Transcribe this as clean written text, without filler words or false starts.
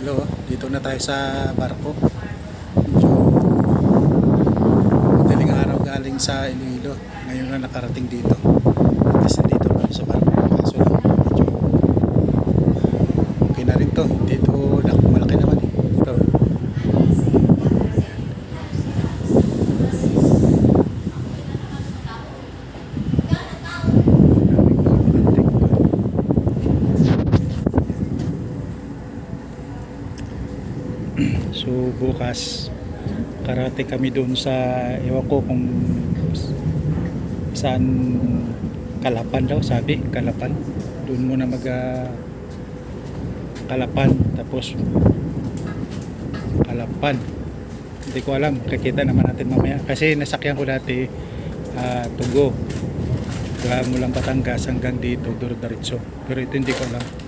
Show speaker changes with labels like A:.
A: Iloilo. Dito na tayo sa barko. Medyo madaling araw galing sa Iloilo. Ngayon na nakarating dito. At least dito kami sa barko. Kaso lang medyo okay na rin to. Dito malaki naman eh. Ito. So bukas karate kami doon sa ewan ko kung saan, Kalapan daw sabi, Kalapan. Doon muna mag Kalapan, tapos Kalapan, hindi ko alam, kakita naman natin mamaya kasi nasakyan ko dati Tugo, mulang Batangas hanggang dito, diretso, pero ito hindi ko alam.